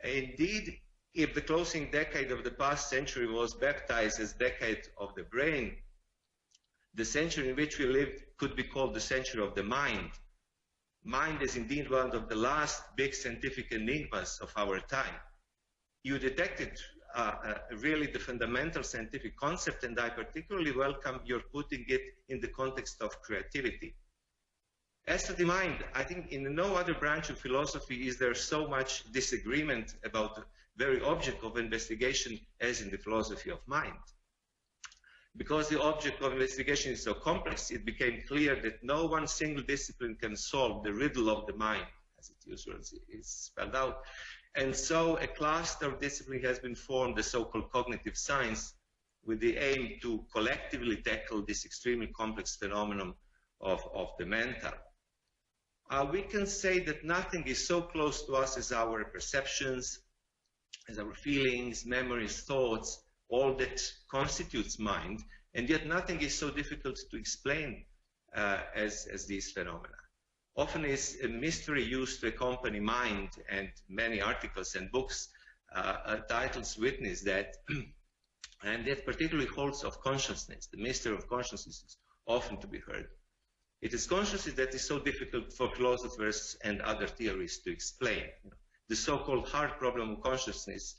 Indeed, if the closing decade of the past century was baptized as decade of the brain, the century in which we lived could be called the century of the mind. Mind is indeed one of the last big scientific enigmas of our time. You detected really the fundamental scientific concept, and I particularly welcome your putting it in the context of creativity. As to the mind, I think in no other branch of philosophy is there so much disagreement about the very object of investigation as in the philosophy of mind. Because the object of investigation is so complex, it became clear that no one single discipline can solve the riddle of the mind, as it usually is spelled out. And so a cluster of discipline has been formed, the so-called cognitive science, with the aim to collectively tackle this extremely complex phenomenon of the mental. We can say that nothing is so close to us as our perceptions, as our feelings, memories, thoughts, all that constitutes mind, and yet nothing is so difficult to explain as these phenomena. Often is a mystery used to accompany mind, and many articles and books titles witness that, and that particularly holds of consciousness. The mystery of consciousness is often to be heard. It is consciousness that is so difficult for philosophers and other theorists to explain. The so-called hard problem of consciousness,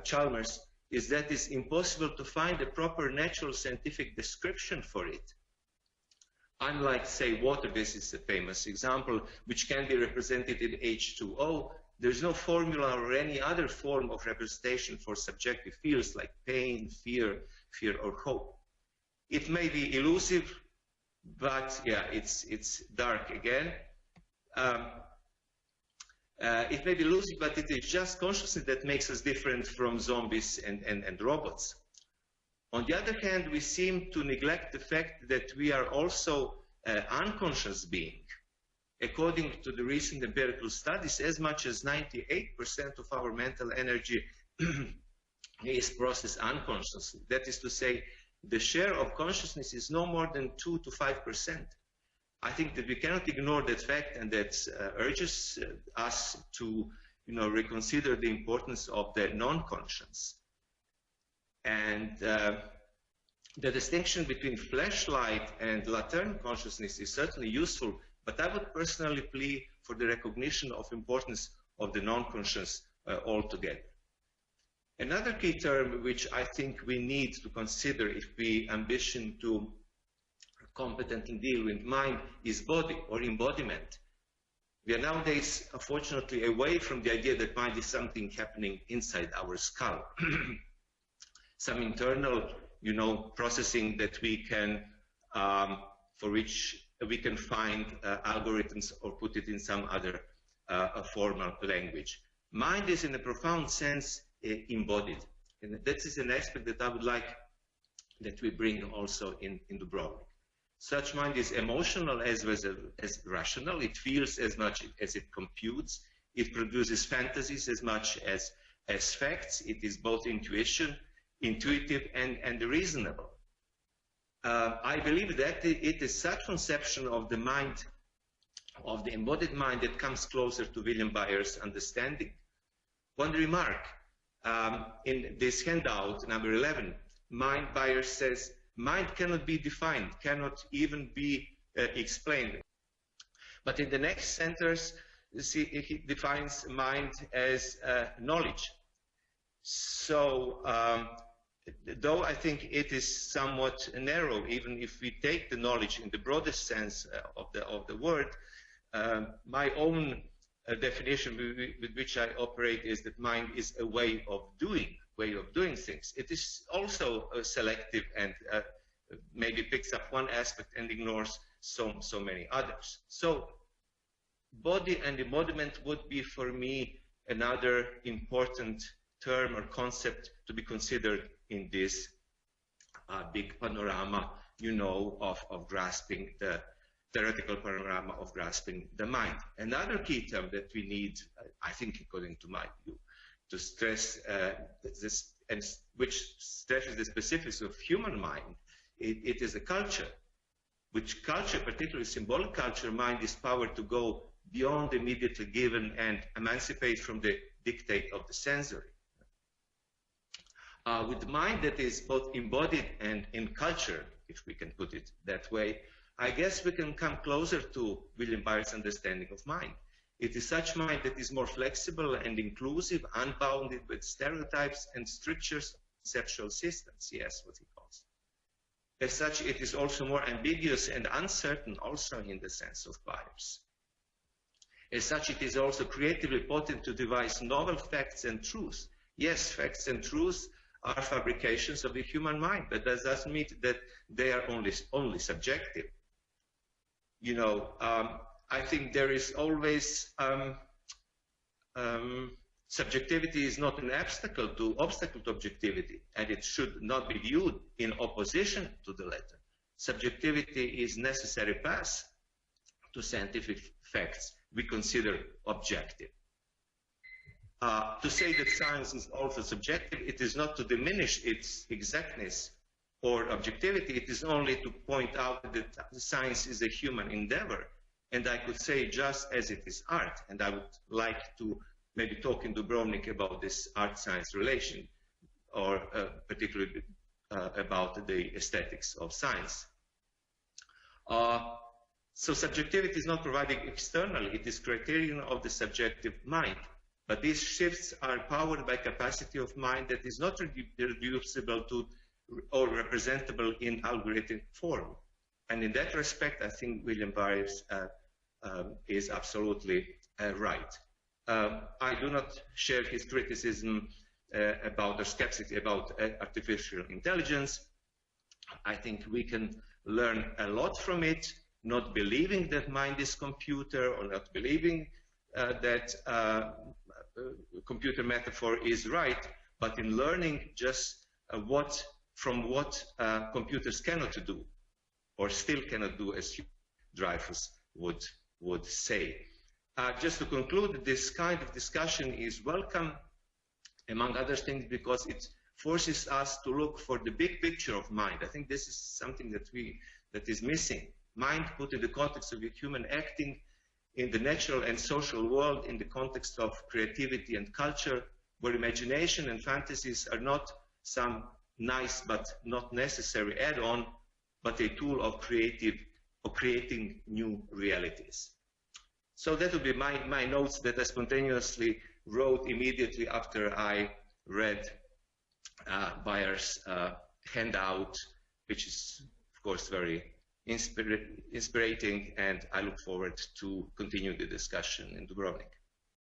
Chalmers, is that it's impossible to find a proper natural scientific description for it. Unlike, say, water, this is a famous example, which can be represented in H2O, there's no formula or any other form of representation for subjective feels like pain, fear or hope. It may be elusive, but yeah, it's dark again. It may be elusive, but it is just consciousness that makes us different from zombies and robots. On the other hand, we seem to neglect the fact that we are also an unconscious being. According to the recent empirical studies, as much as 98% of our mental energy is processed unconsciously. That is to say, the share of consciousness is no more than 2 to 5%. I think that we cannot ignore that fact, and that urges us to reconsider the importance of the non-conscious. And the distinction between flashlight and latent consciousness is certainly useful, but I would personally plea for the recognition of importance of the non-conscious altogether. Another key term which I think we need to consider if we ambition to competently deal with mind is body or embodiment. We are nowadays, unfortunately, away from the idea that mind is something happening inside our skull. Some internal, processing that we can, for which we can find algorithms or put it in some other formal language. Mind is, in a profound sense, embodied, and that is an aspect that I would like that we bring also in the broad. Such mind is emotional as well as rational. It feels as much as it computes. It produces fantasies as much as facts. It is both intuitive and reasonable. I believe that it is such conception of the mind, of the embodied mind, that comes closer to William Byers' understanding. One remark, in this handout, number 11, Byers says, mind cannot be defined, cannot even be explained. But in the next sentence, he defines mind as knowledge. So, though I think it is somewhat narrow, even if we take the knowledge in the broadest sense of the word, my own definition with which I operate is that mind is a way of doing things. It is also selective and maybe picks up one aspect and ignores so many others. So body and embodiment would be for me another important term or concept to be considered in this big panorama, of grasping the theoretical panorama of grasping the mind. Another key term that we need, I think, according to my view, to stress this, and which stresses the specifics of human mind, it is a culture. Which culture, particularly symbolic culture, mind is power to go beyond the immediately given and emancipate from the dictate of the sensory. With the mind that is both embodied and in culture, if we can put it that way, I guess we can come closer to William Byers' understanding of mind. It is such mind that is more flexible and inclusive, unbounded with stereotypes and strictures of conceptual systems, yes, what he calls. As such, it is also more ambiguous and uncertain, also in the sense of Byers. As such, it is also creatively potent to devise novel facts and truths. Yes, facts and truths are fabrications of the human mind, but that doesn't mean that they are only subjective. You know, I think there is always subjectivity is not an obstacle to objectivity, and it should not be viewed in opposition to the latter. Subjectivity is necessary path to scientific facts we consider objective. To say that science is also subjective, it is not to diminish its exactness or objectivity, it is only to point out that science is a human endeavor. And I could say just as it is art, and I would like to maybe talk in Dubrovnik about this art-science relation, or particularly about the aesthetics of science. So subjectivity is not provided externally, it is criterion of the subjective mind. But these shifts are powered by capacity of mind that is not reducible to or representable in algorithmic form. And in that respect, I think William Byers is absolutely right. I do not share his criticism about or skeptics about artificial intelligence. I think we can learn a lot from it, not believing that mind is computer or not believing that computer metaphor is right, but in learning just from what computers cannot do, or still cannot do, as Dreyfus would say. Just to conclude, this kind of discussion is welcome, among other things, because it forces us to look for the big picture of mind. I think this is something that is missing. Mind put in the context of a human acting in the natural and social world, in the context of creativity and culture, where imagination and fantasies are not some nice but not necessary add-on, but a tool of creating new realities. So that would be my notes that I spontaneously wrote immediately after I read Byers' handout, which is, of course, very inspiring, and I look forward to continue the discussion in Dubrovnik.